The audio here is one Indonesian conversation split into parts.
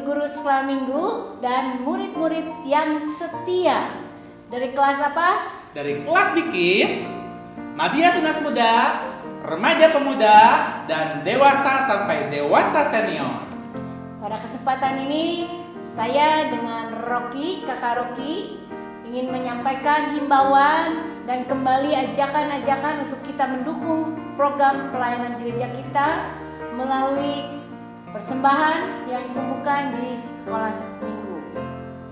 guru-guru sekolah minggu, dan murid-murid yang setia. Dari kelas apa? Dari kelas Bikids, Madya Tunas Muda, Remaja Pemuda, dan Dewasa sampai Dewasa Senior. Pada kesempatan ini, saya dengan Rocky, kakak Rocky, ingin menyampaikan himbauan dan kembali ajakan-ajakan untuk kita mendukung program pelayanan gereja kita melalui persembahan yang dikumpulkan di sekolah minggu.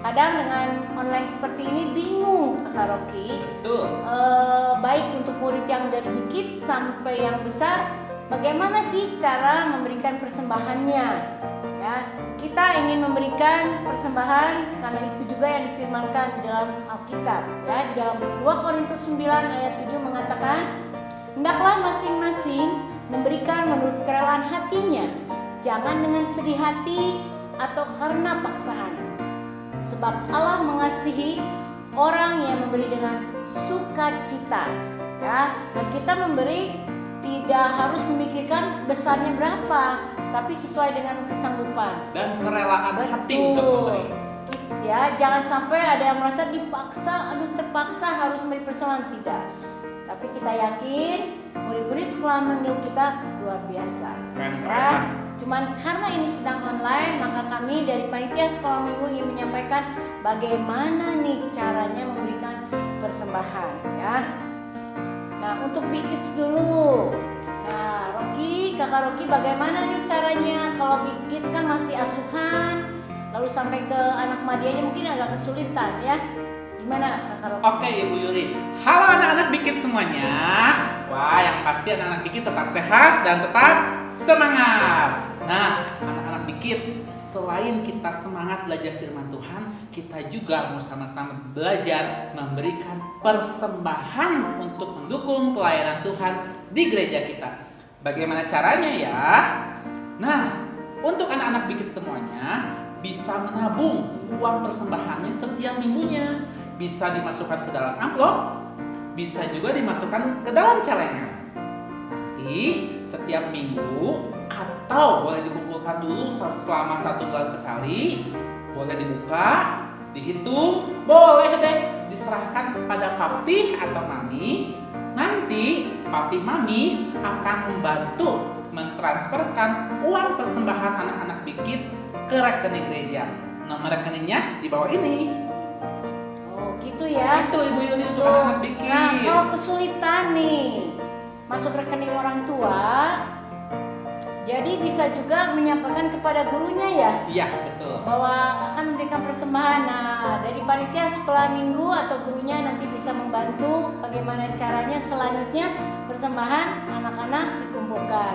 Kadang dengan online seperti ini bingung kakak Rocky. Betul. Baik untuk murid yang dari dikit sampai yang besar, bagaimana sih cara memberikan persembahannya? Ya, kita ingin memberikan persembahan karena itu juga yang difirmankan di dalam Alkitab. Ya, di dalam 2 Korintus 9 ayat 7 mengatakan, hendaklah masing-masing memberikan menurut kerelaan hatinya, jangan dengan sedih hati atau karena paksaan. Sebab Allah mengasihi orang yang memberi dengan sukacita. Ya, dan kita memberi tidak harus memikirkan besarnya berapa, tapi sesuai dengan kesanggupan Dan kerelaan hati untuk memberi. Ya, jangan sampai ada yang merasa dipaksa, terpaksa harus memberi persembahan, tidak. Tapi kita yakin murid-murid sekolah minggu kita luar biasa. Keren. Cuman karena ini sedang online, maka kami dari panitia sekolah minggu ingin menyampaikan bagaimana nih caranya memberikan persembahan, ya. Nah, untuk Bikids dulu. Nah, kakak Rocky, bagaimana nih caranya? Kalau Bikids kan masih asuhan, lalu sampai ke anak Madianya mungkin agak kesulitan, ya. Gimana kakak Rocky? Oke Ibu Yuli. Halo anak-anak Bikids semuanya. Wah, yang pasti anak-anak Bikids tetap sehat dan tetap semangat. Nah, anak-anak Bikids, selain kita semangat belajar firman Tuhan, kita juga mau sama-sama belajar memberikan persembahan untuk mendukung pelayanan Tuhan di gereja kita. Bagaimana caranya ya? Nah, untuk anak-anak Bikids semuanya bisa menabung uang persembahannya setiap minggunya. Bisa dimasukkan ke dalam amplop, bisa juga dimasukkan ke dalam celengan. Nanti setiap minggu atau boleh dikumpulkan dulu selama 1 bulan sekali, boleh dibuka, dihitung, boleh deh diserahkan kepada papi atau mami. Nanti papi mami akan membantu mentransferkan uang persembahan anak-anak Bikids ke rekening gereja. Nomor rekeningnya di bawah ini. Oh, gitu ya. Itu Ibu Yuli untuk anak-anak Bikids. Nah, kalau kesulitan nih masuk rekening orang tua, jadi bisa juga menyampaikan kepada gurunya ya. Iya, betul. Bahwa akan memberikan persembahan. Nah, dari panitia sekolah minggu atau gurunya nanti bisa membantu bagaimana caranya selanjutnya persembahan anak-anak dikumpulkan.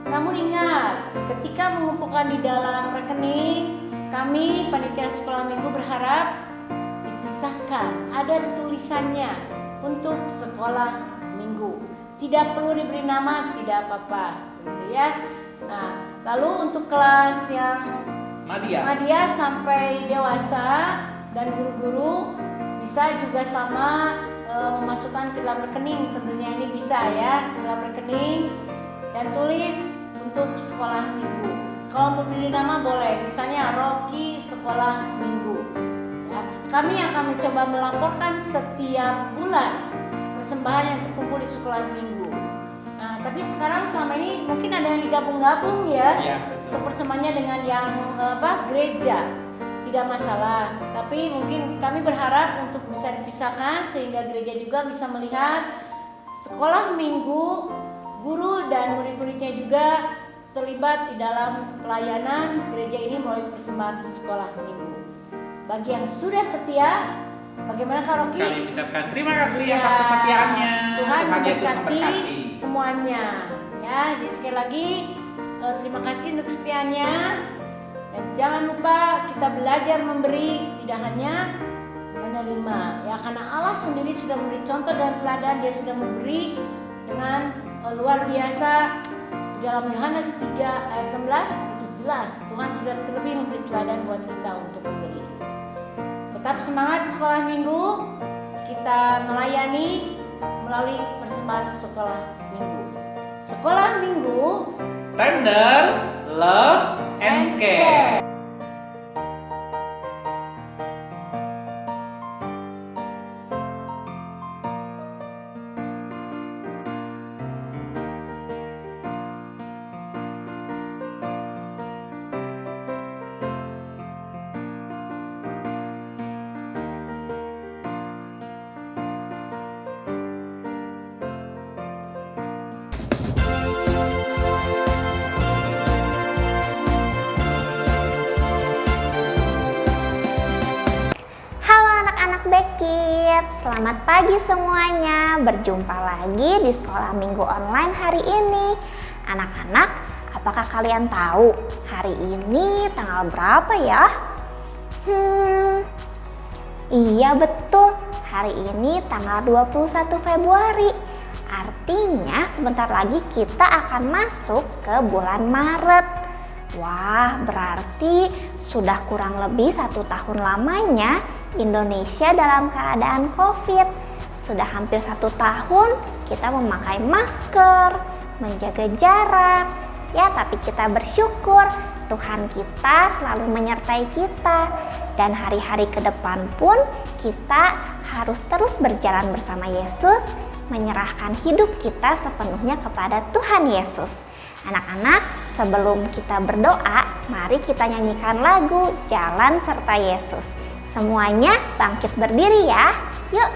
Namun ingat, ketika mengumpulkan di dalam rekening, kami panitia sekolah minggu berharap dipisahkan, ada tulisannya untuk sekolah minggu. Tidak perlu diberi nama, tidak apa-apa, gitu ya. Nah, lalu untuk kelas yang Madya sampai dewasa dan guru-guru bisa juga sama memasukkan ke dalam rekening, tentunya ini bisa ya, ke dalam rekening dan tulis untuk sekolah minggu. Kalau mau beri nama boleh, misalnya Rocky sekolah minggu. Ya, kami akan mencoba melaporkan setiap bulan persembahan yang terkumpul di sekolah minggu. Nah, tapi sekarang selama ini mungkin ada yang digabung-gabung ya. Iya, Untuk persembahannya dengan yang gereja. Tidak masalah. Tapi mungkin kami berharap untuk bisa dipisahkan sehingga gereja juga bisa melihat sekolah minggu, guru dan murid-muridnya juga terlibat di dalam pelayanan gereja ini melalui persembahan sekolah minggu. Bagi yang sudah setia, bagaimana Kak Rocky? Kami ucapkan terima kasih Ya, atas kesetiaannya. Tuhan Yesus memberkati semuanya. Ya, jadi sekali lagi terima kasih untuk kesetiaannya. Dan jangan lupa kita belajar memberi, tidak hanya menerima. Ya, karena Allah sendiri sudah memberi contoh dan teladan, Dia sudah memberi dengan luar biasa. Di dalam Yohanes 3 ayat 16 itu jelas Tuhan sudah terlebih memberi teladan buat kita untuk memberi. Tetap semangat sekolah minggu, kita melayani melalui persembahan sekolah minggu. Sekolah minggu, tender, love, and care. Selamat pagi semuanya. Berjumpa lagi di sekolah minggu online hari ini. Anak-anak, apakah kalian tahu hari ini tanggal berapa ya? Iya betul, hari ini tanggal 21 Februari. Artinya sebentar lagi kita akan masuk ke bulan Maret. Wah, berarti sudah kurang lebih 1 tahun lamanya Indonesia dalam keadaan COVID. Sudah hampir 1 tahun kita memakai masker, menjaga jarak. Ya, tapi kita bersyukur Tuhan kita selalu menyertai kita. Dan hari-hari ke depan pun kita harus terus berjalan bersama Yesus, menyerahkan hidup kita sepenuhnya kepada Tuhan Yesus. Anak-anak, sebelum kita berdoa, mari kita nyanyikan lagu Jalan Serta Yesus. Semuanya bangkit berdiri ya. Yuk.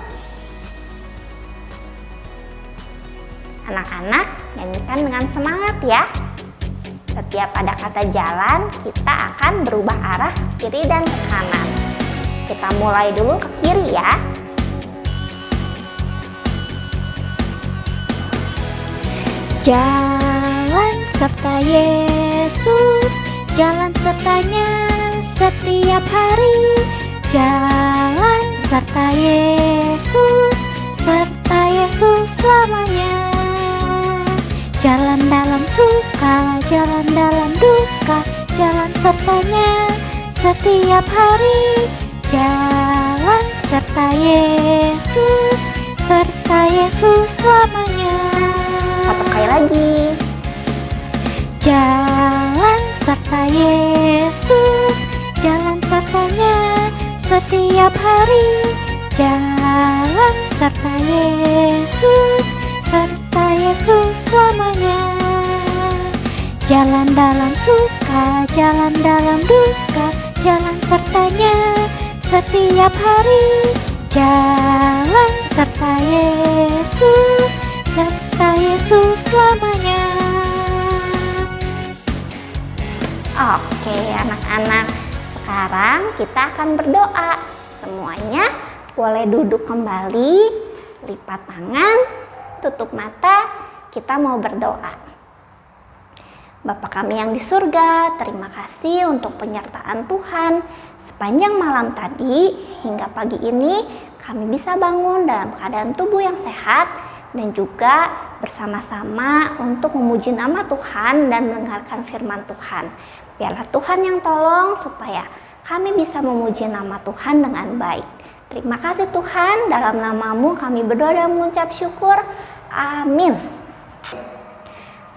Anak-anak, nyanyikan dengan semangat ya. Setiap ada kata jalan, kita akan berubah arah ke kiri dan ke kanan. Kita mulai dulu ke kiri ya. Jalan serta Yesus, jalan sertanya setiap hari. Jalan serta Yesus selamanya. Jalan dalam suka, jalan dalam duka, jalan sertanya setiap hari. Jalan serta Yesus selamanya. Satu kali lagi. Jalan serta Yesus, jalan sertanya setiap hari. Jalan serta Yesus selamanya. Jalan dalam suka, jalan dalam duka, jalan sertanya setiap hari. Jalan serta Yesus selamanya. Oke anak-anak, sekarang kita akan berdoa. Semuanya boleh duduk kembali, lipat tangan, tutup mata, kita mau berdoa. Bapa kami yang di surga, terima kasih untuk penyertaan Tuhan. Sepanjang malam tadi hingga pagi ini kami bisa bangun dalam keadaan tubuh yang sehat dan juga bersama-sama untuk memuji nama Tuhan dan mendengarkan firman Tuhan. Biarlah Tuhan yang tolong supaya kami bisa memuji nama Tuhan dengan baik. Terima kasih Tuhan, dalam nama-Mu kami berdoa dan mengucap syukur. Amin.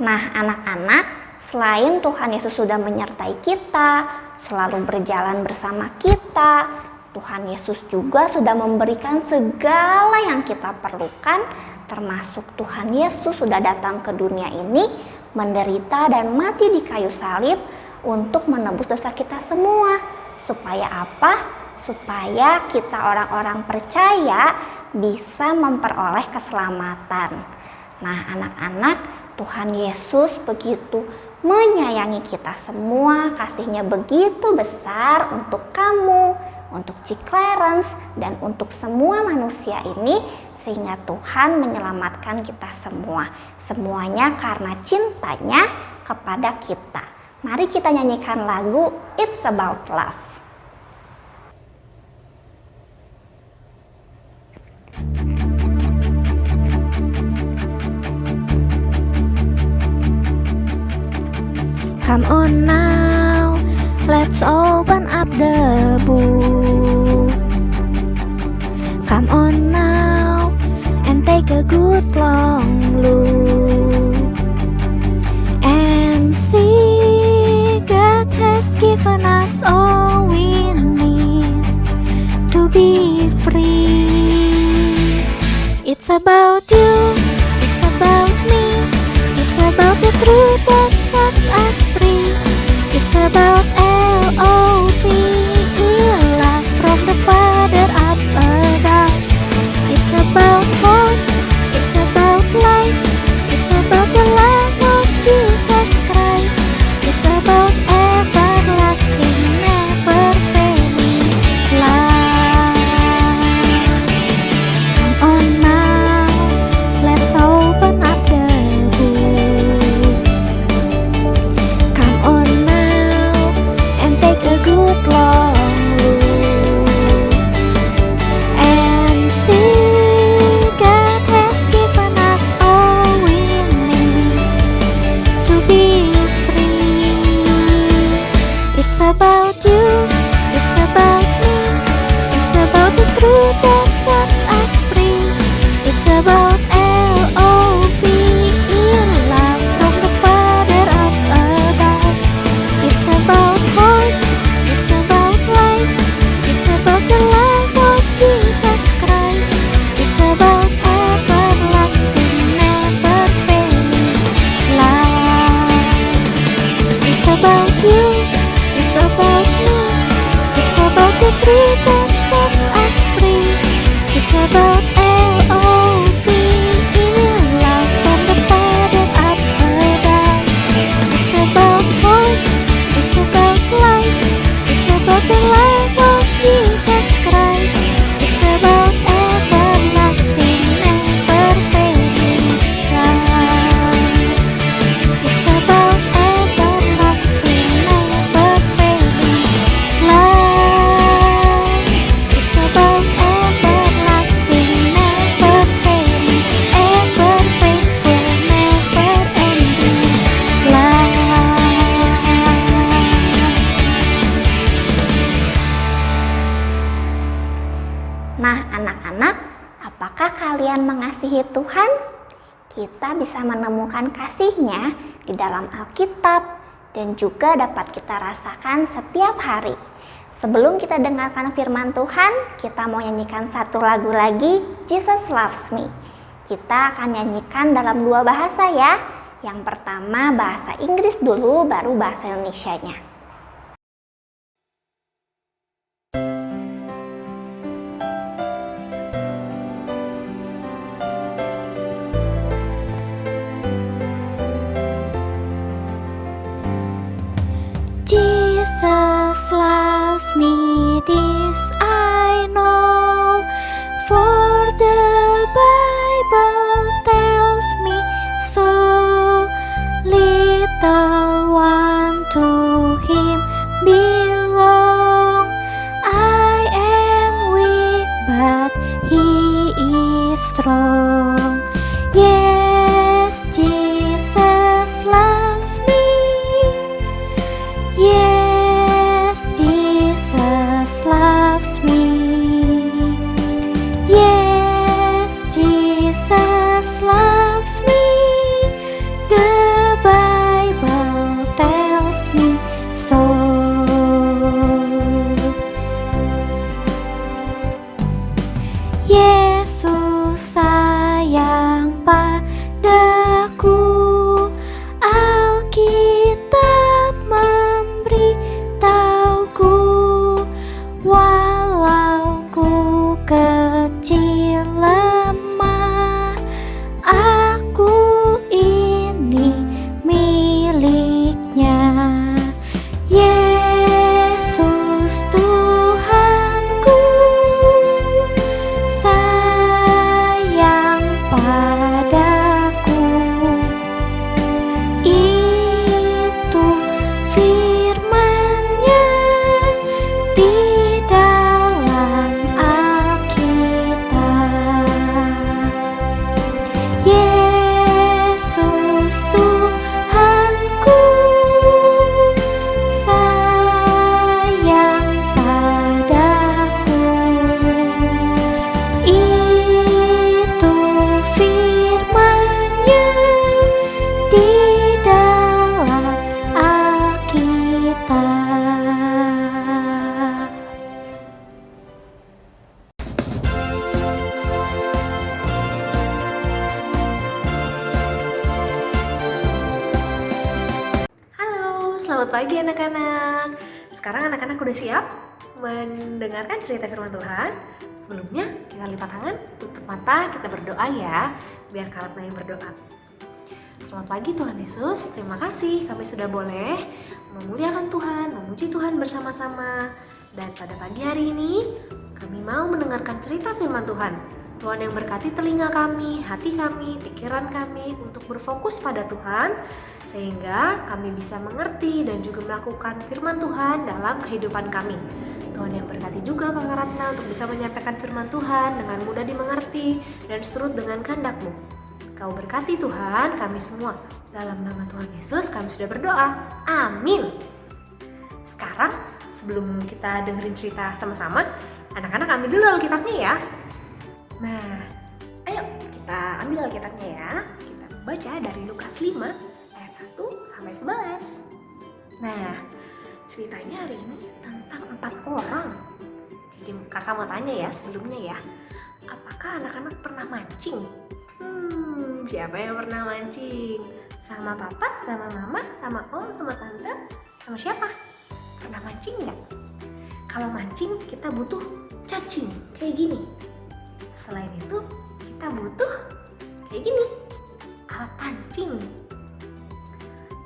Nah anak-anak, selain Tuhan Yesus sudah menyertai kita, selalu berjalan bersama kita, Tuhan Yesus juga sudah memberikan segala yang kita perlukan, termasuk Tuhan Yesus sudah datang ke dunia ini, menderita dan mati di kayu salib untuk menebus dosa kita semua. Supaya apa? Supaya kita orang-orang percaya bisa memperoleh keselamatan. Nah anak-anak, Tuhan Yesus begitu menyayangi kita semua, kasihnya begitu besar untuk kamu, untuk Ciklarens, dan untuk semua manusia ini, sehingga Tuhan menyelamatkan kita semua. Semuanya karena cintanya kepada kita. Mari kita nyanyikan lagu It's About Love. Come on now, let's open up the book. Come on now and take a good long look and see God has given us all we need to be free. It's about you, it's about me, it's about the truth that sets us free. It's about L-O-V-E, love from the Father up above. It's about hope, it's about life, it's about the love of Jesus Christ. It's about everlasting, never failing love. Apakah kalian mengasihi Tuhan? Kita bisa menemukan kasih-Nya di dalam Alkitab dan juga dapat kita rasakan setiap hari. Sebelum kita dengarkan firman Tuhan, kita mau nyanyikan satu lagu lagi, Jesus Loves Me. Kita akan nyanyikan dalam 2 bahasa ya. Yang pertama bahasa Inggris dulu, baru bahasa Indonesianya. Jesus loves me, this I know, for the Bible tells me so. Little one to Him belong. I am weak, but He is strong. Yes, Jesus loves me. Yes, Jesus loves me. Yes, Jesus loves me. The Bible tells me so. Yesus sayang padaku. Alkitab memberitahuku, walau ku kecil lemah, aku ini miliknya. Yesus Tuhanku sayang padaku. Itu firman-Nya di dalam Alkitab. Yesus Tuhanku sayang padaku. Itu firman-Nya di dalam Alkitab. Halo, selamat pagi anak-anak. Sekarang anak-anak udah siap mendengarkan cerita firman Tuhan? Sebelumnya kita lipat tangan, tutup mata, kita berdoa ya. Biar Karatna yang berdoa. Selamat pagi Tuhan Yesus, terima kasih kami sudah boleh memuliakan Tuhan, memuji Tuhan bersama-sama. Dan pada pagi hari ini kami mau mendengarkan cerita firman Tuhan. Tuhan yang berkati telinga kami, hati kami, pikiran kami untuk berfokus pada Tuhan, sehingga kami bisa mengerti dan juga melakukan firman Tuhan dalam kehidupan kami. Tuhan yang berkati juga Kak Ratna untuk bisa menyampaikan firman Tuhan dengan mudah dimengerti dan surut dengan kehendak-Mu. Kau berkati Tuhan kami semua. Dalam nama Tuhan Yesus kami sudah berdoa. Amin. Sekarang sebelum kita dengerin cerita sama-sama, anak-anak ambil dulu Alkitabnya ya. Nah, ayo kita ambil Alkitabnya ya. Kita baca dari Lukas 5 ayat 1 sampai 11. Nah, ceritanya hari ini tentang 4 orang. Jadi kakak mau tanya ya sebelumnya ya. Apakah anak-anak pernah mancing? Siapa yang pernah mancing? Sama papa, sama mama, sama om, sama tante, sama siapa? Pernah mancing nggak? Kalau mancing kita butuh cacing kayak gini. Selain itu kita butuh kayak gini, alat pancing.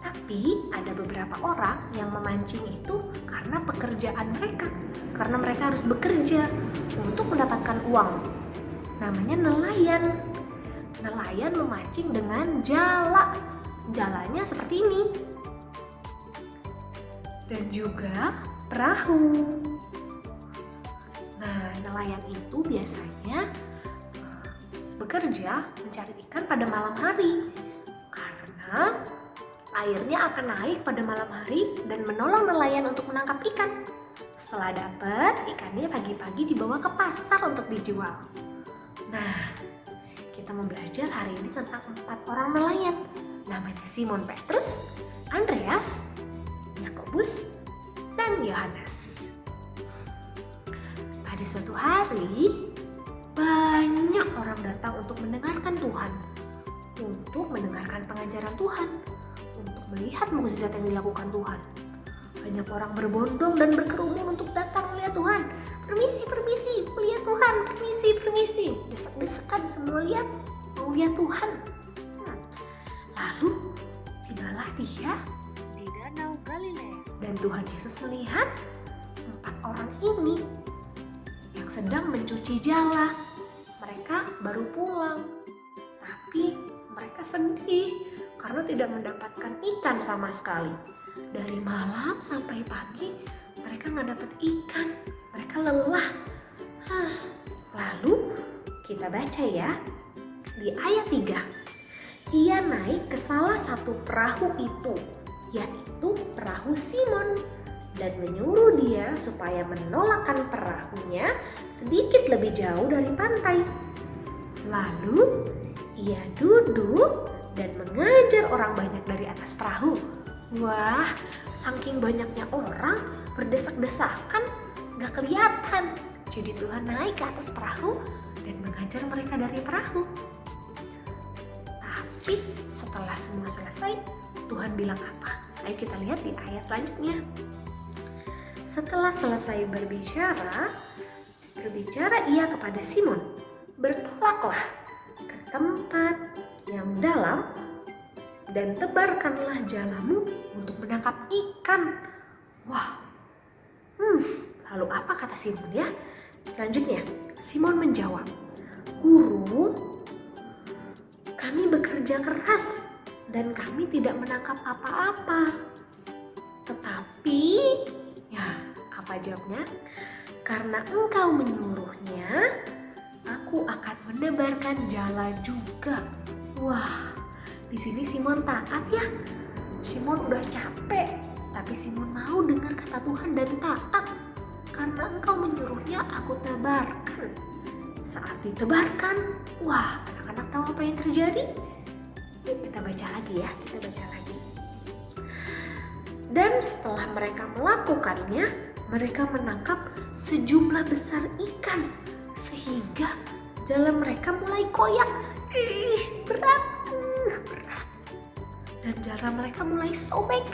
Tapi ada beberapa orang yang memancing itu karena pekerjaan mereka, karena mereka harus bekerja untuk mendapatkan uang. Namanya nelayan. Nelayan memancing dengan jala. Jalanya seperti ini. Dan juga perahu. Nah, nelayan itu biasanya bekerja mencari ikan pada malam hari. Karena airnya akan naik pada malam hari dan menolong nelayan untuk menangkap ikan. Setelah dapat, ikannya pagi-pagi dibawa ke pasar untuk dijual. Nah, kita mau belajar hari ini tentang 4 orang nelayan. Namanya Simon Petrus, Andreas, Yakobus, dan Yohanes. Pada suatu hari, banyak orang datang untuk mendengarkan Tuhan, untuk mendengarkan pengajaran Tuhan, untuk melihat mukjizat yang dilakukan Tuhan. Banyak orang berbondong dan berkerumun untuk datang melihat Tuhan. Permisi, permisi, melihat Tuhan, permisi, permisi. Desak-desakan semua mau lihat Tuhan. Lalu tibalah dia di Danau Galilea. dan Tuhan Yesus melihat 4 orang ini yang sedang mencuci jala. Mereka baru pulang, tapi mereka sedih karena tidak mendapatkan ikan sama sekali. Dari malam sampai pagi mereka nggak dapat ikan, mereka lelah. Lalu kita baca ya di ayat 3. Ia naik ke salah satu perahu itu, yaitu perahu Simon, dan menyuruh dia supaya menolakkan perahunya sedikit lebih jauh dari pantai. Lalu ia duduk dan mengajar orang banyak dari atas perahu. Wah, saking banyaknya orang berdesak-desakan gak kelihatan. Jadi Tuhan naik ke atas perahu dan mengajar mereka dari perahu. Tapi setelah semua selesai, Tuhan bilang apa? Ayo kita lihat di ayat selanjutnya. Setelah selesai berbicara ia kepada Simon, bertolaklah ke tempat yang dalam dan tebarkanlah jalamu untuk menangkap ikan. Wah, lalu apa kata Simon ya? Selanjutnya, Simon menjawab, Guru, kami bekerja keras dan kami tidak menangkap apa-apa. Tetapi, ya apa jawabnya? Karena engkau menyuruhnya, aku akan menebarkan jala juga. Wah, di sini Simon taat ya. Simon udah capek, tapi Simon mau dengar kata Tuhan dan taat. Karena engkau menyuruhnya, aku tebarkan. Saat ditebarkan, wah, anak-anak tahu apa yang terjadi? Yuk kita baca lagi ya, kita baca lagi. Dan setelah mereka melakukannya, mereka menangkap sejumlah besar ikan sehingga jala mereka mulai koyak. Berat. Dan jala mereka mulai sobek.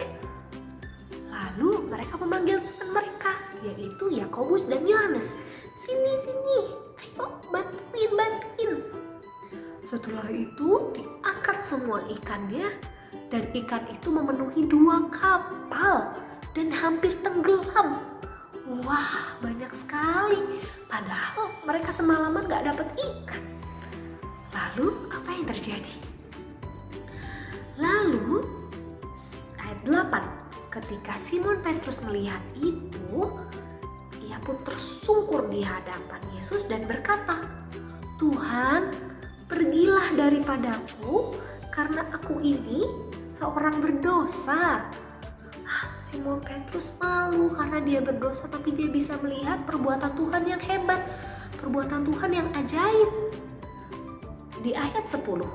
Lalu mereka memanggil teman mereka, yaitu Yakobus dan Yohanes. Sini, ayo bantuin. Setelah itu diangkat semua ikannya, dan ikan itu memenuhi 2 kapal dan hampir tenggelam. Wah, banyak sekali. Padahal mereka semalaman gak dapat ikan. Lalu apa yang terjadi? Lalu ayat 8, ketika Simon Petrus melihat itu, ia pun tersungkur di hadapan Yesus dan berkata, Tuhan, pergilah daripadaku karena aku ini seorang berdosa. Simon Petrus malu karena dia berdosa, tapi dia bisa melihat perbuatan Tuhan yang hebat, perbuatan Tuhan yang ajaib. Di ayat 10,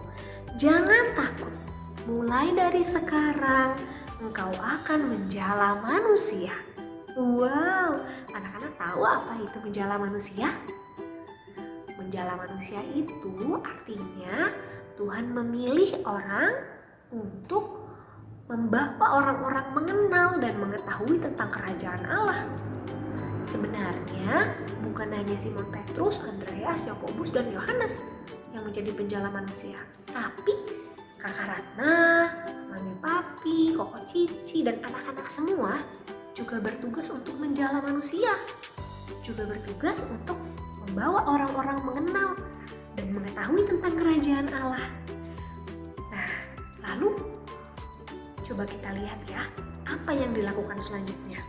jangan takut, mulai dari sekarang engkau akan menjala manusia. Wow, anak-anak tahu apa itu menjala manusia? Menjala manusia itu artinya Tuhan memilih orang untuk membawa orang-orang mengenal dan mengetahui tentang kerajaan Allah. Sebenarnya bukan hanya Simon Petrus, Andreas, Yakobus, dan Yohanes yang menjadi penjala manusia, tapi Kakak Ratna, Mami Papi, Koko Cici, dan anak-anak semua juga bertugas untuk menjala manusia, juga bertugas untuk membawa orang-orang mengenal dan mengetahui tentang kerajaan Allah. Nah, lalu coba kita lihat ya, apa yang dilakukan selanjutnya.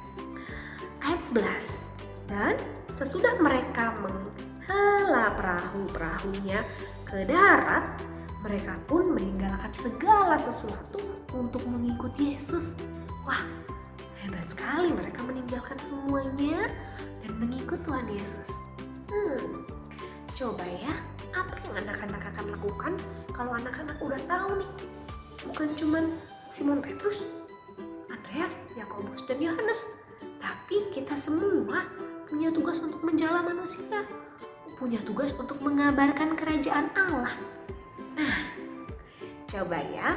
Ayat 11, dan sesudah mereka menghela perahu-perahunya ke darat, mereka pun meninggalkan segala sesuatu untuk mengikuti Yesus. Wah, hebat sekali, mereka meninggalkan semuanya dan mengikut Tuhan Yesus. Coba ya, apa yang anak-anak akan lakukan kalau anak-anak udah tahu nih, bukan cuman Simon Petrus, Andreas, Yakobus, dan Yohanes, tapi kita semua punya tugas untuk menjala manusia, punya tugas untuk mengabarkan kerajaan Allah. Nah, coba ya,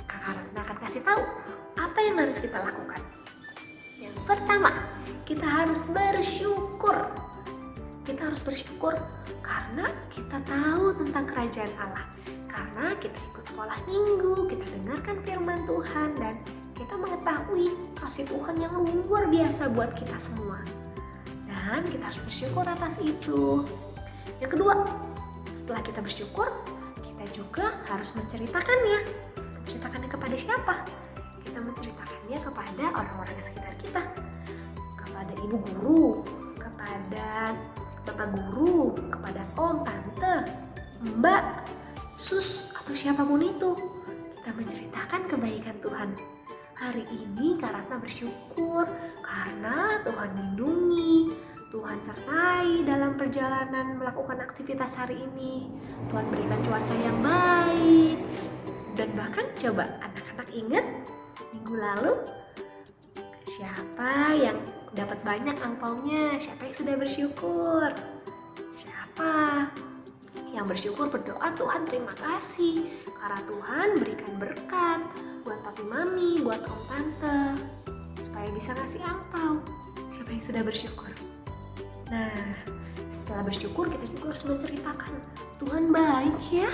Kakak Ratna akan kasih tahu apa yang harus kita lakukan. Yang pertama, kita harus bersyukur. Kita harus bersyukur karena kita tahu tentang kerajaan Allah. Karena kita ikut sekolah minggu, kita dengarkan firman Tuhan, dan kita mengetahui kasih Tuhan yang luar biasa buat kita semua. Dan kita harus bersyukur atas itu. Yang kedua, setelah kita bersyukur, kita juga harus menceritakannya. Menceritakannya kepada siapa? Kita menceritakannya kepada orang-orang di sekitar kita. Kepada ibu guru, kepada bapak guru, kepada om, tante, mbak, sus, atau siapapun itu. Kita menceritakan kebaikan Tuhan. Hari ini Kak Ratna bersyukur karena Tuhan lindungi, Tuhan sertai dalam perjalanan melakukan aktivitas hari ini. Tuhan berikan cuaca yang baik. Dan bahkan coba anak-anak ingat minggu lalu siapa yang dapat banyak angpaunya? Siapa yang sudah bersyukur? Siapa yang bersyukur berdoa, Tuhan terima kasih karena Tuhan berikan berkat buat papi mami, buat om tante supaya bisa ngasih angpau. Siapa yang sudah bersyukur? Nah, setelah bersyukur kita juga harus menceritakan Tuhan baik ya.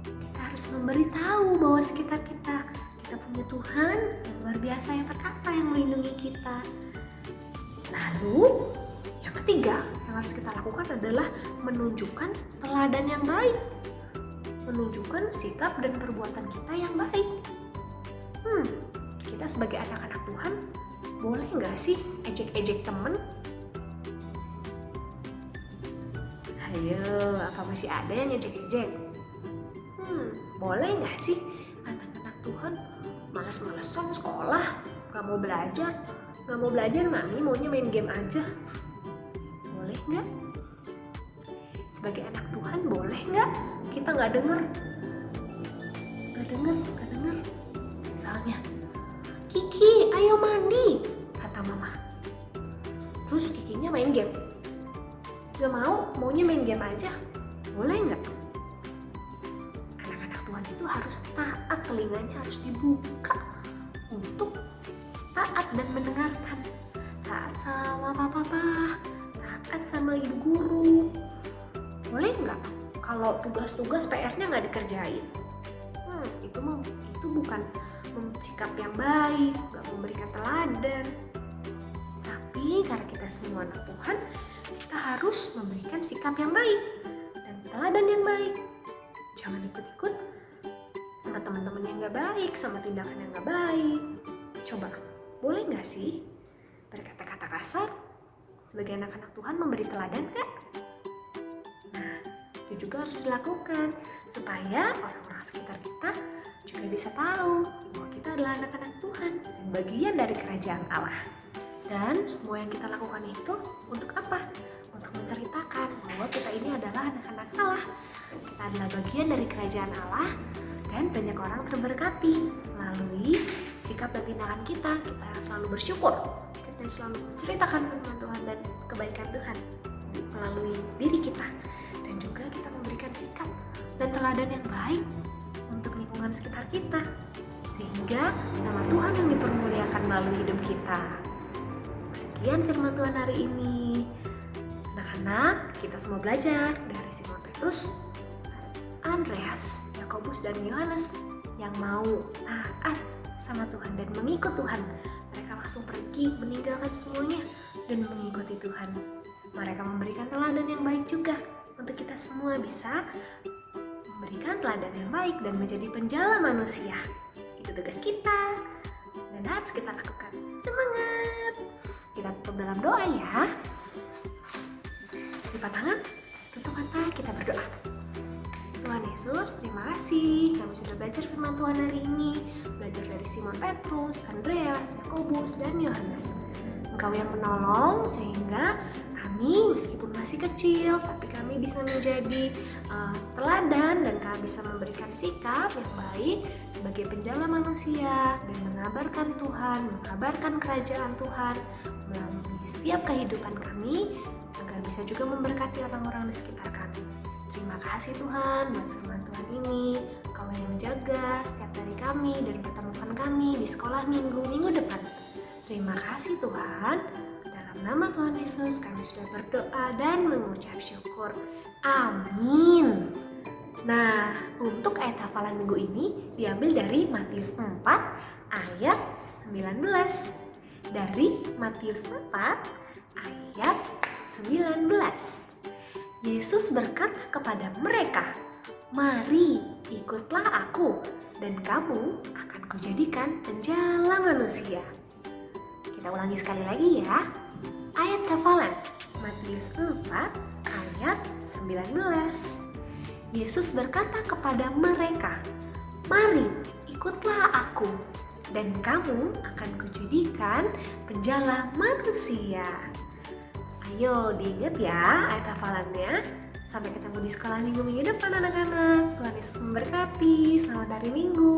Kita harus memberitahu bahwa sekitar kita punya Tuhan yang luar biasa, yang perkasa, yang melindungi kita. Lalu yang ketiga yang harus kita lakukan adalah menunjukkan teladan yang baik, menunjukkan sikap dan perbuatan kita yang baik. Kita sebagai anak-anak Tuhan boleh nggak sih ejek-ejek temen? Ayo, apa masih ada yang ejek-ejek? Boleh nggak sih anak-anak Tuhan malas-malesan sekolah, nggak mau belajar, mami maunya main game aja? Boleh nggak? Sebagai anak Tuhan boleh nggak kita nggak denger? Misalnya, Kiki ayo mandi, kata mama. Terus Kikinya main game. Gak mau, maunya main game aja. Boleh nggak? Anak-anak Tuhan itu harus taat, telinganya harus dibuka untuk taat dan mendengarkan. Taat sama papa, taat sama ibu guru. Boleh nggak kalau tugas-tugas PR-nya nggak dikerjain? Itu bukan sikap yang baik, nggak memberikan teladan. Tapi karena kita semua anak Tuhan, kita harus memberikan sikap yang baik dan teladan yang baik. Jangan ikut-ikut sama teman-teman yang nggak baik, sama tindakan yang nggak baik. Coba, boleh nggak sih berkata-kata kasar sebagai anak-anak Tuhan, memberi teladan kan? Nah, itu juga harus dilakukan supaya orang-orang sekitar kita juga bisa tahu bahwa kita adalah anak-anak Tuhan dan bagian dari kerajaan Allah. Dan semua yang kita lakukan itu untuk apa? Untuk menceritakan bahwa kita ini adalah anak-anak Allah. Kita adalah bagian dari kerajaan Allah dan banyak orang terberkati melalui sikap dan tindakan kita. Kita selalu bersyukur, kita selalu menceritakan firman Tuhan dan kebaikan Tuhan melalui diri kita. Dan juga kita memberikan sikap dan teladan yang baik untuk lingkungan sekitar kita, sehingga nama Tuhan yang dipermuliakan melalui hidup kita. Sekian firman Tuhan hari ini. Anak-anak, kita semua belajar dari Simon Petrus, Andreas, Yakobus, dan Yohanes yang mau taat sama Tuhan dan mengikut Tuhan. Mereka langsung pergi meninggalkan semuanya dan mengikuti Tuhan. Mereka memberikan teladan yang baik juga untuk kita semua bisa memberikan teladan yang baik dan menjadi penjala manusia. Itu tugas kita dan harus kita lakukan. Semangat! Kita tutup dalam doa ya. Lipat tangan, tutup mata, kita berdoa. Tuhan Yesus, terima kasih kami sudah belajar firman Tuhan hari ini. Belajar dari Simon Petrus, Andreas, Yakobus, dan Yohanes. Engkau yang menolong sehingga kami meskipun masih kecil, tapi kami bisa menjadi teladan dan kami bisa memberikan sikap yang baik sebagai penjala manusia dan mengabarkan Tuhan, mengabarkan kerajaan Tuhan melalui setiap kehidupan kami agar bisa juga memberkati orang-orang di sekitar kami. Terima kasih Tuhan buat firman Tuhan ini. Kau yang menjaga setiap hari kami dan pertemukan kami di sekolah minggu depan. Terima kasih Tuhan. Dalam nama Tuhan Yesus kami sudah berdoa dan mengucap syukur. Amin. Nah, untuk ayat hafalan minggu ini diambil dari Matius 4 ayat 19. Dari Matius 4 ayat 19. Yesus berkata kepada mereka, "Mari, ikutlah aku, dan kamu akan kujadikan penjala manusia." Kita ulangi sekali lagi ya. Ayat hafalan Matius 4 ayat 19. Yesus berkata kepada mereka, "Mari, ikutlah aku, dan kamu akan kujadikan penjala manusia." Ayo diingat ya ayat hafalannya. Sampai ketemu di sekolah minggu depan anak-anak. Tuhan Yesus memberkati. Selamat hari Minggu.